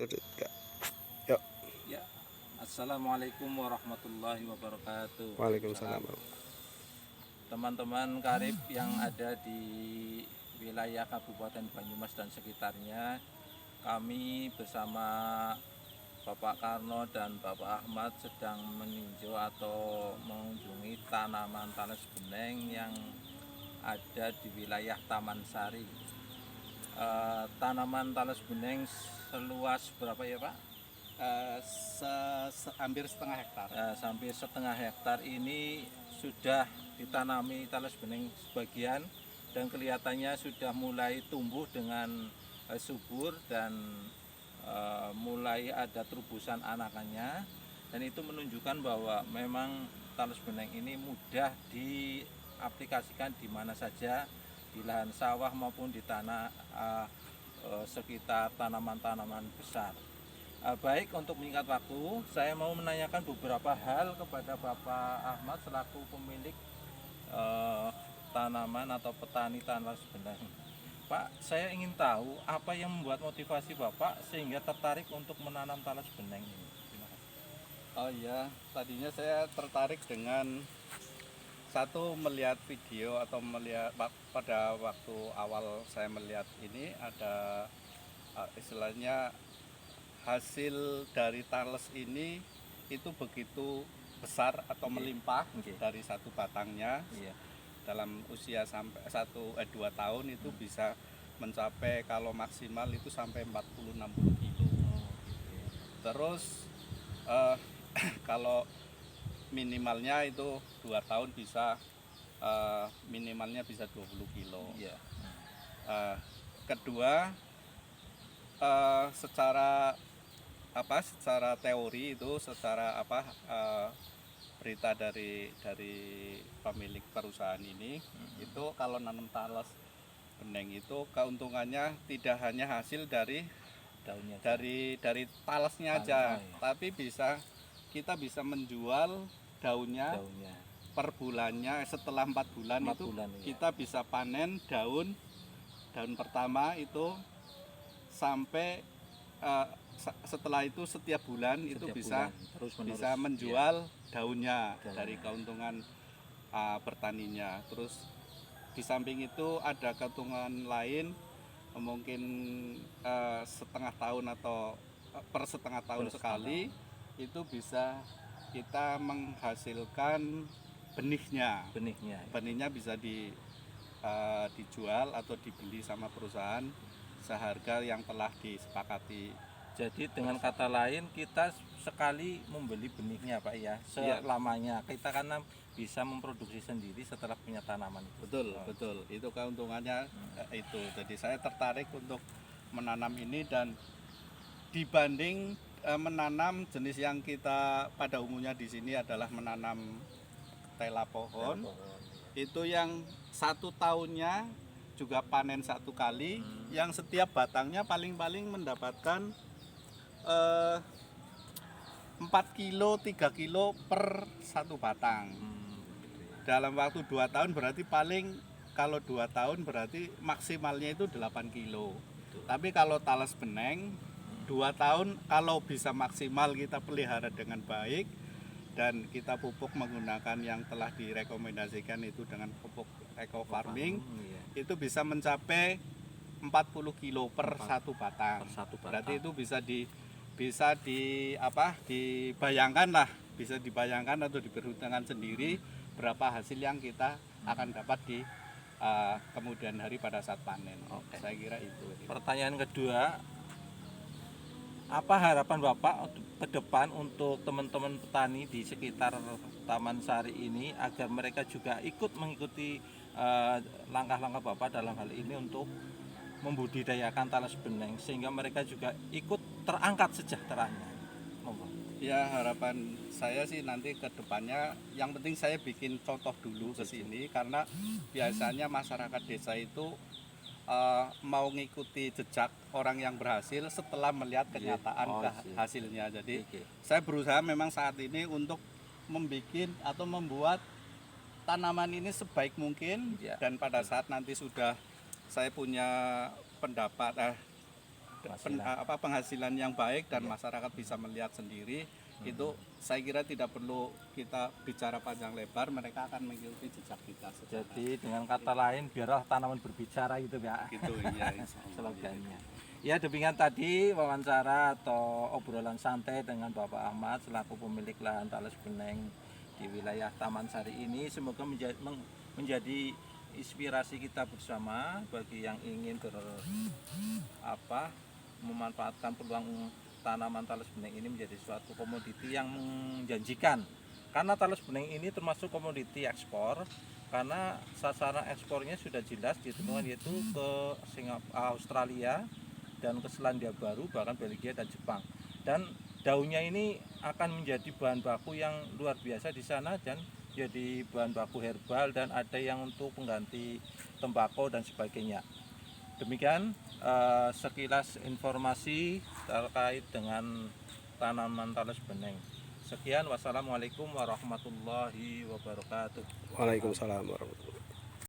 Urut Kak. Yuk. Ya, Assalamualaikum warahmatullahi wabarakatuh. Waalaikumsalam. Teman-teman karib yang ada di wilayah Kabupaten Banyumas dan sekitarnya, kami bersama Bapak Karno dan Bapak Ahmad sedang meninjau atau mengunjungi tanaman talas beneng yang ada di wilayah Taman Sari. Tanaman talas beneng seluas berapa ya Pak? Hampir setengah hektar. Hampir setengah hektar ini sudah ditanami talas beneng sebagian dan kelihatannya sudah mulai tumbuh dengan subur dan mulai ada terubusan anakannya, dan itu menunjukkan bahwa memang talas beneng ini mudah diaplikasikan di mana saja, di lahan sawah maupun di tanah sekitar tanaman-tanaman besar. Baik, untuk meningkat waktu, saya mau menanyakan beberapa hal kepada Bapak Ahmad selaku pemilik tanaman atau petani talas beneng. Pak, saya ingin tahu apa yang membuat motivasi Bapak sehingga tertarik untuk menanam talas beneng ini. Oh iya, tadinya saya tertarik dengan satu, melihat video atau melihat pada waktu awal saya melihat ini ada istilahnya hasil dari talas ini itu begitu besar atau melimpah dari satu batangnya. Iya. Dalam usia sampai 2 tahun itu bisa mencapai kalau maksimal itu sampai 40-60 kilo. Terus kalau minimalnya itu 2 tahun bisa minimalnya bisa 20 kilo. Iya. Kedua, secara teori itu, secara berita dari pemilik perusahaan ini, itu kalau nanam talas beneng itu keuntungannya tidak hanya hasil dari Daunnya. dari talasnya aja, Oh, iya. tapi kita bisa menjual daunnya per bulannya. Setelah 4 bulan itu bulan, iya. kita bisa panen daun pertama itu sampai setelah itu setiap bulan itu bisa menjual daunnya dari keuntungan bertaninya. Terus di samping itu ada keuntungan lain, mungkin setengah tahun atau per setengah tahun sekali itu bisa kita menghasilkan benihnya bisa dijual atau dibeli sama perusahaan seharga yang telah disepakati. Jadi dengan kata lain, kita sekali membeli benihnya Pak ya, selamanya. Kita karena bisa memproduksi sendiri setelah punya tanaman itu. Betul. Itu keuntungannya itu. Jadi saya tertarik untuk menanam ini, dan dibanding menanam jenis yang kita pada umumnya di sini adalah menanam tela pohon. Itu yang 1 tahunnya juga panen 1 kali, yang setiap batangnya paling-paling mendapatkan 4 kilo 3 kilo per 1 batang. Dalam waktu 2 tahun berarti kalau 2 tahun berarti maksimalnya itu 8 kilo. Tapi kalau talas beneng 2 tahun kalau bisa maksimal kita pelihara dengan baik dan kita pupuk menggunakan yang telah direkomendasikan itu dengan pupuk eco farming, itu bisa mencapai 40 kilo per 1 batang. Berarti itu bisa dibayangkan atau diperhitungkan sendiri berapa hasil yang kita akan dapat di kemudian hari pada saat panen. Saya kira itu. Pertanyaan kedua, apa harapan Bapak ke depan untuk teman-teman petani di sekitar Taman Sari ini agar mereka juga ikut mengikuti langkah-langkah Bapak dalam hal ini untuk membudidayakan talas beneng sehingga mereka juga ikut terangkat sejahteranya? Ya, harapan saya sih nanti ke depannya yang penting saya bikin contoh dulu ke sini, karena biasanya masyarakat desa itu mau ngikuti jejak orang yang berhasil setelah melihat kenyataan hasilnya. Jadi saya berusaha memang saat ini untuk membuat tanaman ini sebaik mungkin, dan pada saat nanti sudah saya punya pendapat penghasilan yang baik dan masyarakat bisa melihat sendiri. Itu saya kira tidak perlu kita bicara panjang lebar, mereka akan mengikuti jejak kita. Jadi dengan kata lain biarlah tanaman berbicara gitu ya. Gitu ya, insya Allah. Slogannya. Ya demikian tadi wawancara atau obrolan santai dengan Bapak Ahmad selaku pemilik lahan Tales Beneng di wilayah Taman Sari ini. Semoga menjadi inspirasi kita bersama bagi yang ingin memanfaatkan peluang tanaman Tales Beneng ini menjadi suatu komoditi yang menjanjikan. Karena Tales Beneng ini termasuk komoditi ekspor, karena sasaran ekspornya sudah jelas ditentukan, yaitu ke Australia dan ke Selandia Baru, bahkan Belgia dan Jepang. Dan daunnya ini akan menjadi bahan baku yang luar biasa di sana dan jadi bahan baku herbal, dan ada yang untuk pengganti tembakau dan sebagainya. Demikian sekilas informasi terkait dengan tanaman Tales Beneng. Sekian, wassalamualaikum warahmatullahi wabarakatuh. Waalaikumsalam warahmatullahi wabarakatuh.